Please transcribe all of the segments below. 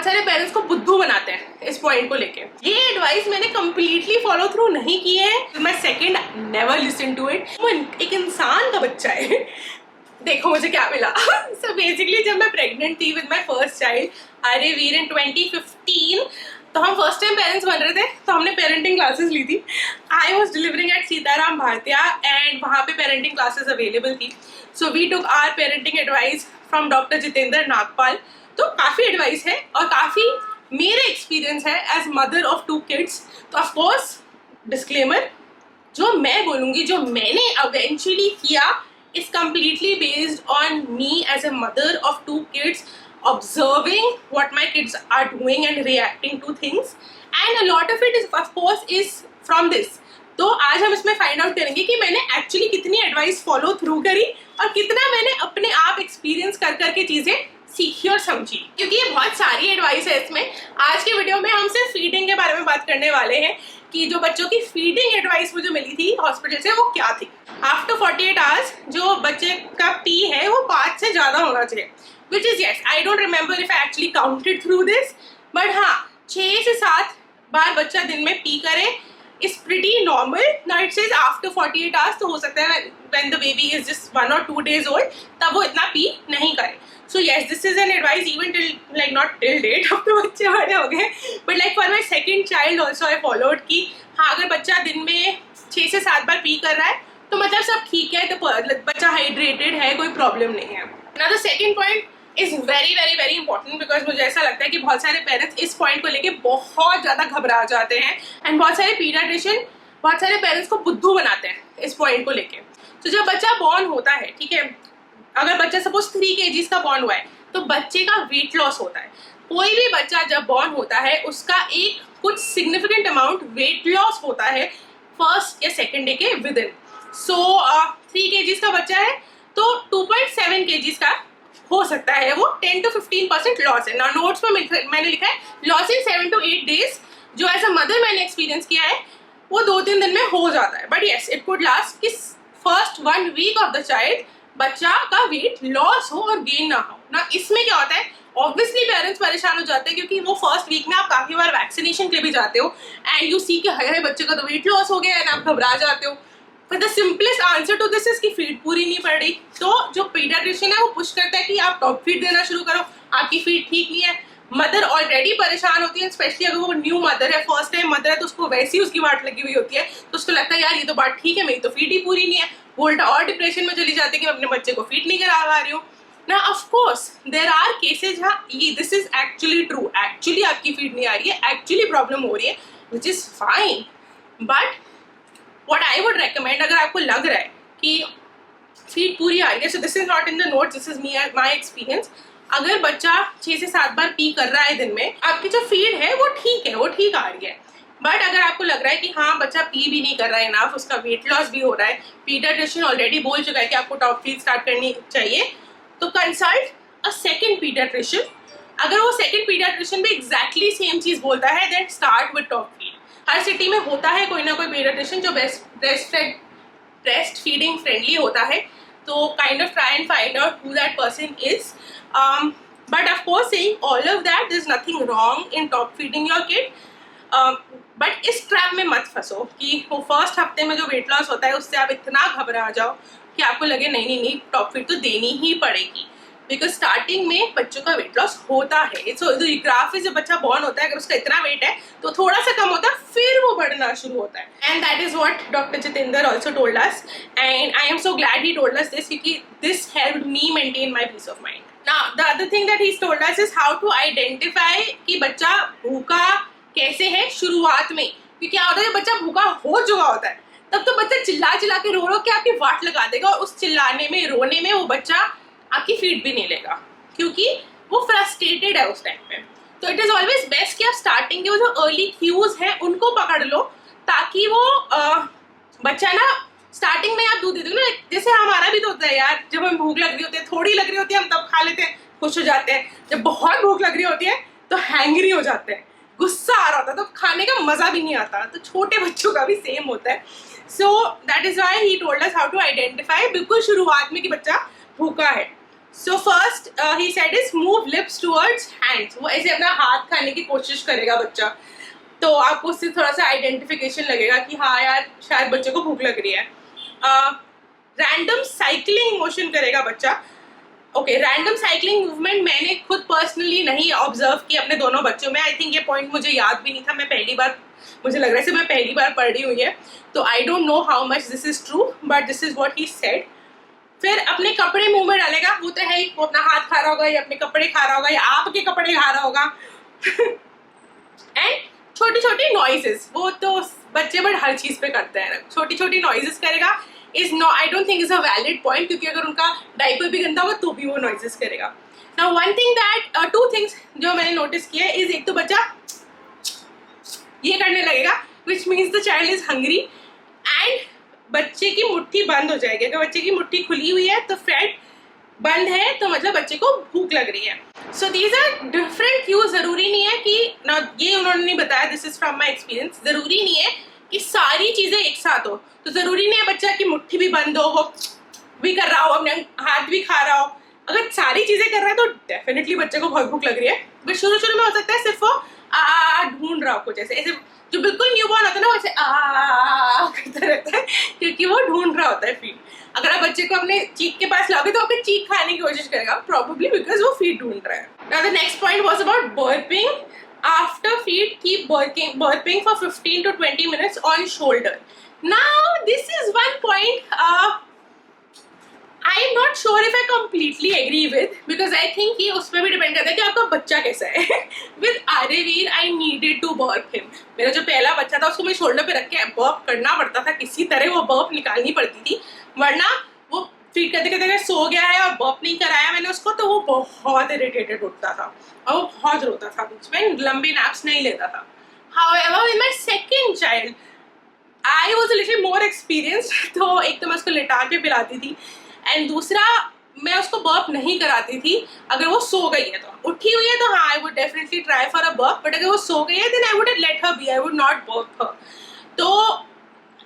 सारे पेरेंट्स को बुद्धू बनाते हैं इस पॉइंट को लेके। ये एडवाइस मैंने कंप्लीटली फॉलो थ्रू नहीं की है। मैं second never listen to it. एक इंसान का बच्चा है। देखो मुझे क्या मिला। सो बेसिकली जब मैं प्रेग्नेंट थी विद माय फर्स्ट चाइल्ड अरे वीर इन 2015, तो हम फर्स्ट टाइम पेरेंट्स बन रहे थे, तो हमने पेरेंटिंग क्लासेस ली थी। I was delivering at Sitaram Bhartiya and वहाँ पे पेरेंटिंग क्लासेस अवेलेबल थी। So we took our parenting advice from doctor Jitendra Nagpal. तो काफ़ी एडवाइस है और काफ़ी मेरे एक्सपीरियंस है एज मदर ऑफ 2 किड्स। तो ऑफकोर्स डिस्क्लेमर, जो मैं बोलूँगी जो मैंने eventually किया is completely based on me as a mother of 2 kids, observing what my kids are doing and reacting to things, and a lot of it is of course is from this. तो आज हम इसमें find out करेंगे कि मैंने actually कितनी advice follow through करी और कितना मैंने अपने आप एक्सपीरियंस कर करके चीजें सीखी और समझी, क्योंकि ये बहुत सारी एडवाइस है इसमें। आज के वीडियो में हम सिर्फ फीडिंग के बारे में बात करने वाले हैं कि जो बच्चों की फीडिंग एडवाइस मुझे मिली थी हॉस्पिटल से वो क्या थी। आफ्टर 48 आवर्स जो बच्चे का पी है वो 5 से ज़्यादा होना चाहिए, which is yes I don't remember if I actually counted through this, but हाँ 6 से 7 बार बच्चा दिन में पी करे is pretty normal. Now it says after 48 hours, तो हो सकता है when the baby is just 1 or 2 days old तब वो इतना पी नहीं करे। So yes, this is an advice even till like not till date, अब तो बच्चे बड़े हो गए, but like for my second child also I followed कि हाँ अगर बच्चा दिन में 6 से 7 बार पी कर रहा है तो मतलब सब ठीक है, तो बच्चा हाइड्रेटेड है, कोई प्रॉब्लम नहीं है। Now the second point is very important because मुझे ऐसा लगता है कि बहुत सारे पेरेंट्स इस पॉइंट को लेके बहुत ज़्यादा घबरा जाते हैं एंड बहुत सारे पीडियाट्रिशियन बहुत सारे पेरेंट्स को बुद्धू बनाते हैं इस पॉइंट को लेके। तो जब बच्चा बॉर्न होता है, ठीक है, अगर बच्चा सपोज 3 kgs का बॉर्न हुआ है तो बच्चे का वेट लॉस होता है। कोई भी बच्चा जब बॉर्न होता है उसका एक कुछ सिग्निफिकेंट अमाउंट वेट लॉस होता है फर्स्ट या सेकेंड डे के विद इन। सो 3 kgs का बच्चा है तो 2.7 kgs का हो सकता है वो 10 to 15% लॉस है ना। नोट्स में मैंने लिखा है लॉस इन 7 to 8 days, जो एज अ मदर मैंने एक्सपीरियंस किया है वो 2-3 दिन में हो जाता है, but yes it could last कि first 1 week of the child बच्चा का वेट लॉस हो और गेन ना हो ना। इसमें क्या होता है, ऑब्वियसली पेरेंट्स परेशान हो जाते हैं क्योंकि वो फर्स्ट वीक में आप काफी बार वैक्सीनेशन के लिए भी जाते हो एंड यू सी कि हाय बच्चे का तो वेट लॉस हो गया एंड आप घबरा जाते हो। But the simplest answer to this is कि फीड पूरी नहीं पड़ रही, तो जो पीडियाट्रिशियन है वो पुश करता है कि आप टॉप फीड देना शुरू करो, आपकी फीड ठीक नहीं है। मदर ऑलरेडी परेशान होती है, स्पेशली अगर वो न्यू मदर है, फर्स्ट टाइम मदर है, तो उसको वैसे ही उसकी वाट लगी हुई होती है, तो उसको लगता है यार ये तो बात ठीक है, मेरी तो फीड ही पूरी नहीं है। वो उल्टा और डिप्रेशन में चली जाती है कि मैं अपने बच्चे को फीड नहीं करा पा रही हूँ ना। ऑफकोर्स देर आर केसेज, हाँ ये this is actually true, actually आपकी फीड नहीं आ रही है, एक्चुअली प्रॉब्लम हो रही है, which is fine. But what I would recommend, अगर आपको लग रहा है कि फीड पूरी आ रही है, so this is not in the notes, this is my experience, अगर बच्चा 6 से 7 बार पी कर रहा है दिन में, आपकी जो फीड है वो ठीक है, वो ठीक आ रही है, बट अगर आपको लग रहा है कि हाँ बच्चा पी भी नहीं कर रहा है इनफ, उसका वेट लॉस भी हो रहा है, पीडियाट्रिशियन ऑलरेडी बोल चुका है कि आपको टॉप फीड स्टार्ट करनी चाहिए, तो कंसल्ट अ सेकेंड पीडियाट्रिशियन। अगर वो सेकेंड पीडियाट्रिशियन भी एग्जैक्टली सेम चीज बोलता है then start with top feed. हर सिटी में होता है कोई ना कोई पीडियाट्रिशियन जो ब्रेस्ट फीडिंग फ्रेंडली होता है, तो kind of try and find out who that person is. But of course saying all of that there is nothing wrong in top feeding your kid, but इस trap में मत फंसो कि वो first हफ्ते में जो वेट लॉस होता है उससे आप इतना घबरा जाओ कि आपको लगे नहीं टॉप फीड तो देनी ही पड़ेगी, बिकॉज स्टार्टिंग में बच्चों का वेट लॉस होता है। सो ग्राफ जब बच्चा बॉर्न होता है अगर उसका इतना वेट है तो थोड़ा सा कम होता है, फिर वो बढ़ना शुरू होता है, and that is what doctor Jitendra also told us, and I am so glad he told us this क्योंकि this helped me maintain my peace of mind. Now the other thing that he told us is how to identify कि बच्चा भूखा कैसे है शुरुआत में, क्योंकि क्या होता है जब बच्चा भूखा हो चुका होता है तब तो बच्चा चिल्ला चिल्ला के रो के आपकी वाट लगा देगा, और उस चिल्लाने में रोने में वो बच्चा आपकी फीड भी नहीं लेगा क्योंकि वो फ्रस्ट्रेटेड है उस टाइम पे। तो इट इज ऑलवेज बेस्ट कि आप स्टार्टिंग के वो जो अर्ली क्यूज हैं उनको पकड़ लो, ताकि वो बच्चा ना स्टार्टिंग में आप दूध दे दो ना, जैसे हमारा भी तो होता है यार, जब हमें भूख लग रही होती है, थोड़ी लग रही होती है हम तब खा लेते हैं, खुश हो जाते हैं, जब बहुत भूख लग रही होती है तो हैंग्री हो जाते हैं, गुस्सा आ रहा होता है तो खाने का मजा भी नहीं आता। तो छोटे बच्चों का भी सेम होता है। So that is why he told us how to identify बिल्कुल शुरुआत में कि बच्चा भूखा है। So first he said is move lips towards hands. वो ऐसे अपना हाथ खाने की कोशिश करेगा बच्चा, तो आपको उससे थोड़ा सा आइडेंटिफिकेशन लगेगा कि हाँ यार शायद बच्चे को भूख लग रही है। रैंडम साइकिलिंग मोशन करेगा बच्चा। ओके, रैंडम साइकिलिंग मूवमेंट मैंने खुद पर्सनली नहीं ऑब्जर्व किया अपने दोनों बच्चों में। आई थिंक ये पॉइंट मुझे याद भी नहीं था, मैं पहली बार, मुझे लग रहा है मैं पहली बार पढ़ रही हूँ ये, तो I don't know how much this is true, but this is what he said. फिर अपने कपड़े मुंह में डालेगा, वो तो है ही, वो अपना हाथ खा रहा होगा या अपने कपड़े खा रहा होगा या आपके कपड़े खा रहा होगा। एंड छोटी छोटी नॉइजेस, वो तो बच्चे बट हर चीज पे करते हैं, छोटी छोटी नॉइजेस करेगा। Is no, I don't think is a valid point, क्योंकि अगर उनका डायपर भी गंदा होगा तो भी वो नॉइजेस करेगा। Now one thing that, two things जो मैंने नोटिस किया है इज, एक तो बच्चा ये करने लगेगा which means the child is hungry, and बच्चे की मुट्ठी बंद हो जाएगी। अगर बच्चे की मुट्ठी खुली हुई है तो फैट बंद है, तो मतलब बच्चे को भूख लग रही है। So these are different cues. जरूरी नहीं है कि ना, ये उन्होंने नहीं बताया, this is from my experience, जरूरी नहीं है कि सारी चीजें एक साथ हो। तो जरूरी नहीं है बच्चा की मुट्ठी भी बंद हो, वो भी कर रहा हो, अपने हाथ भी खा रहा हो। अगर सारी चीजें कर रहा है तो डेफिनेटली बच्चे को बहुत भूख लग रही है। बट शुरू में हो सकता है सिर्फ वो ढूंढ रहा हो कुछ, ऐसे ऐसे जो बिल्कुल न्यूबॉर्न होता है ना, वैसे करता रहता है, क्योंकि वो ढूंढ रहा होता है फीड। अगर आप बच्चे को अपने चीक के पास लाओगे तो आपके चीक खाने की कोशिश करेगा, प्रॉब्ली बिकॉज वो फीड ढूंढ रहा है। Now the next point was about burping after feed. Keep burping for 15 to 20 minutes on shoulder. Now this is one point I am not sure if I completely agree with, because I think ये उस पर भी depend करता है कि आपका बच्चा कैसा है। With Aryaveer I needed to burp him. मेरा जो पहला बच्चा था उसको मैं शोल्डर पे रख के बर्प करना पड़ता था, किसी तरह वो बर्प निकालनी पड़ती थी, वरना वो फीड करते करते अगर सो गया है और बर्प नहीं कराया मैंने उसको तो वो बहुत इरिटेटेड उठता था और वो बहुत रोता था, बीच में लंबी नैप्स नहीं लेता था। However, with my second child, I was a little more experienced, तो एक तो मैं उसको लिटा के पिलाती थी, एंड दूसरा मैं उसको बर्प नहीं कराती थी। अगर वो सो गई है तो, उठी हुई है तो हाँ, I would definitely try for a burp, but अगर वो सो गई है then I would let her be, I would not burp her. तो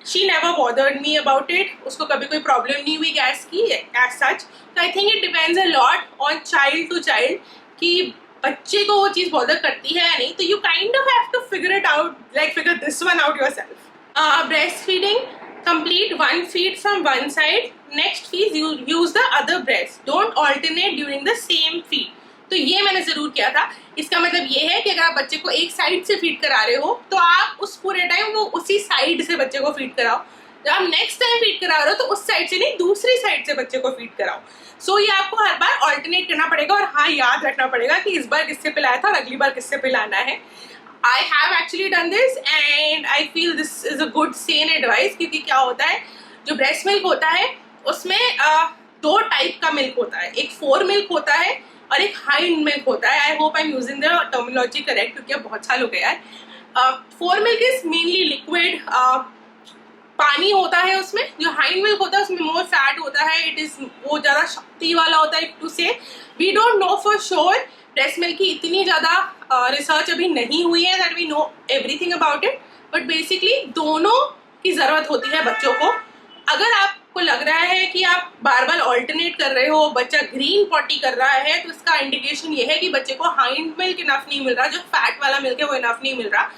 she never bothered me about it, उसको कभी कोई प्रॉब्लम नहीं हुई गैस की एज सच। तो I think it depends a lot on child to child कि बच्चे को वो चीज़ बॉदर करती है या नहीं। तो you kind of have to figure it out, like figure this one out yourself. Breast feeding, complete one feed from one side, next feed use the other breast, don't alternate during the same feed। तो ये मैंने जरूर किया था। इसका मतलब ये है कि अगर आप बच्चे को एक साइड से फीड करा रहे हो तो आप उस पूरे टाइम वो उसी साइड से बच्चे को फीड कराओ। जब आप नेक्स्ट टाइम फीड करा रहे हो तो उस साइड से नहीं, दूसरी साइड से बच्चे को फीड कराओ। सो ये आपको हर बार ऑल्टरनेट करना पड़ेगा, और हाँ याद रखना पड़ेगा कि इस बार किससे पिलाया था और अगली बार किससे पिलाना है। I have actually done this and I feel this is a good sane advice, क्योंकि क्या होता है, जो ब्रेस्ट मिल्क होता है उसमें दो टाइप का मिल्क होता है, एक फोर मिल्क होता है और एक हाइंड मिल्क होता है। I hope I am using the terminology correct, क्योंकि अब बहुत साल हो गया है। Four milk is mainly liquid, पानी होता है उसमें। जो हाइंड मिल्क होता है उसमें मोर फैट होता है, इट इज वो ज़्यादा शक्ति वाला होता है। To say we don't know for sure, breast milk की इतनी ज़्यादा रिसर्च अभी नहीं हुई है that we know everything about it, but basically दोनों की ज़रूरत होती है बच्चों को। अगर आपको लग रहा है कि आप बार बार ऑल्टरनेट कर रहे हो, बच्चा ग्रीन पॉटी कर रहा है, तो इसका इंडिकेशन ये है कि बच्चे को हाइंड मिल्क इनफ नहीं मिल रहा, जो फैट वाला मिल्क है वो इनफ नहीं मिल रहा।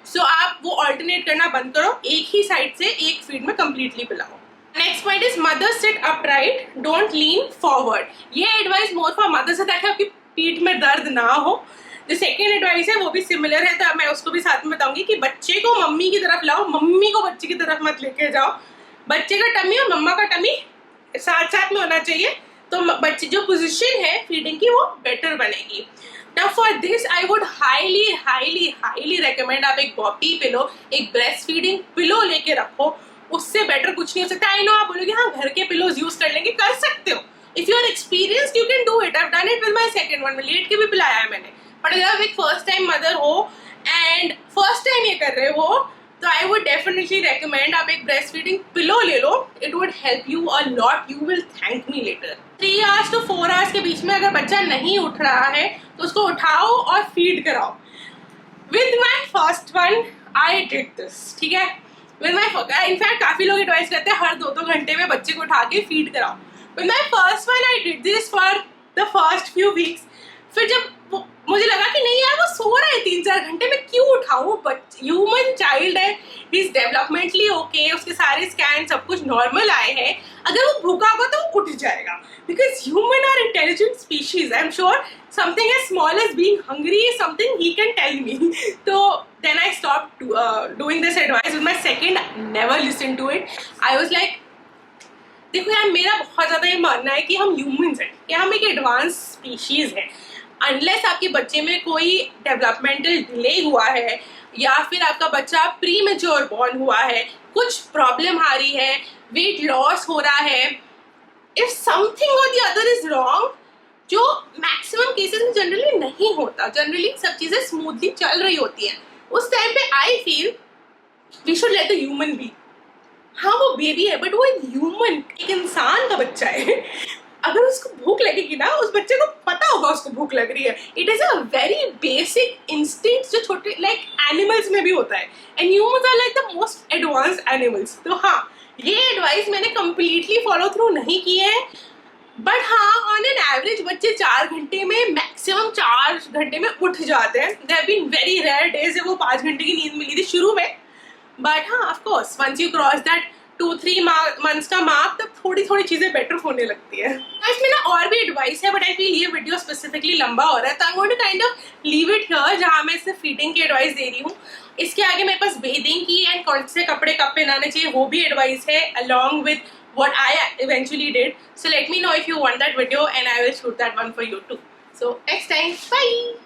सो आप वो ऑल्टरनेट करना बंद करो, एक ही साइड से एक फीड में कंप्लीटली पिलाओ। Next point is mother sit upright, don't lean forward. ये एडवाइस मोर फॉर मदर से, ताकि आपकी पीठ में दर्द ना हो। जो सेकेंड एडवाइस है वो भी सिमिलर है, तो मैं उसको भी साथ में बताऊंगी कि बच्चे को मम्मी की तरफ लाओ, मम्मी को बच्चे की तरफ मत लेके जाओ। बच्चे का टमी और मम्मा का टमी साथ साथ में होना चाहिए, तो बच्चे जो पोजीशन है फीडिंग की वो बेटर बनेगी। Now for this I would highly recommend आप एक बॉपी पिलो, एक ब्रेस्ट फीडिंग पिलो लेके रखो, उससे बेटर कुछ नहीं हो सकता। आई नो आप बोलोगे हाँ घर के पिलोज यूज कर लेंगे, कर सकते हो। If you are experienced you can do it, I have done it with my second one, late के भी पिलाया है मैंने। बट अगर आप एक फर्स्ट टाइम मदर हो एंड फर्स्ट टाइम ये कर रहे हो तो आई वुड डेफिनेटली रेकमेंड आप एक ब्रेस्ट फीडिंग पिलो ले लो, it would help you a lot, you will thank me later. 3 hours to 4 hours के बीच में अगर बच्चा नहीं उठ रहा है तो उसको उठाओ और फीड कराओ। With my first one I did this, ठीक है। विद माई इनफैक्ट काफी लोग एडवाइस करते हैं हर 2-2 घंटे में बच्चे को उठा के फीड कराओ। With my first one I did this for the first few weeks. फिर जब मुझे लगा कि नहीं यार वो सो रहा है 3-4 घंटे, मैं क्यों उठाऊं, बट ह्यूमन चाइल्ड है, ही इज डेवलपमेंटली ओके, उसके सारे स्कैन सब कुछ नॉर्मल आए हैं, अगर वो भूखा होगा तो वो उठ जाएगा, because human are intelligent species. I am sure something as small as being hungry is something he can tell me. तो then I stop doing this advice with my second, never listen to it. I was like देखो यार, मेरा बहुत ज़्यादा ये मानना है कि हम ह्यूमंस हैं, कि हम एक एडवांस स्पीशीज़ हैं। अनलेस आपके बच्चे में कोई डेवलपमेंटल डिले हुआ है या फिर आपका बच्चा प्री मेच्योर बॉर्न हुआ है, कुछ प्रॉब्लम आ रही है, वेट लॉस हो रहा है, इफ समथिंग और द अदर इज रॉन्ग, जो मैक्सिमम केसेस में जनरली नहीं होता, जनरली सब चीज़ें स्मूथली चल रही होती हैं, उस टाइम पे I feel we should let the human be. हाँ वो बेबी है बट वो एक ह्यूमन, एक इंसान का बच्चा है। अगर उसको भूख लगेगी ना, उस बच्चे को पता होगा उसको भूख लग रही है। It is a very basic instinct जो छोटे लाइक एनिमल्स में भी होता है, and humans are like the most advanced animals. तो हाँ, ये एडवाइस मैंने कंप्लीटली फॉलो थ्रू नहीं की है, बट हाँ ऑन एन एवरेज बच्चे 4 घंटे में, मैक्सिमम 4 घंटे में उठ जाते हैं। There have been very rare days जब वो 5 घंटे की नींद मिली थी शुरू में, बट हाँ of course once you cross that 2-3 months का मार्क, तब थोड़ी थोड़ी चीजें बेटर होने लगती है। इसमें ना और भी एडवाइस है, बट आई फील ये वीडियो स्पेसिफिकली लंबा हो रहा है, तो I want to kind of leave it here, जहाँ मैं सिर्फ फीडिंग की एडवाइस दे रही हूँ। इसके आगे मेरे पास बेदिंग की एंड कौन से कपड़े कब पहनाने चाहिए वो भी एडवाइस है, along with what I eventually did. So let me know if you want that video and I will shoot that one for you too. So next time, bye.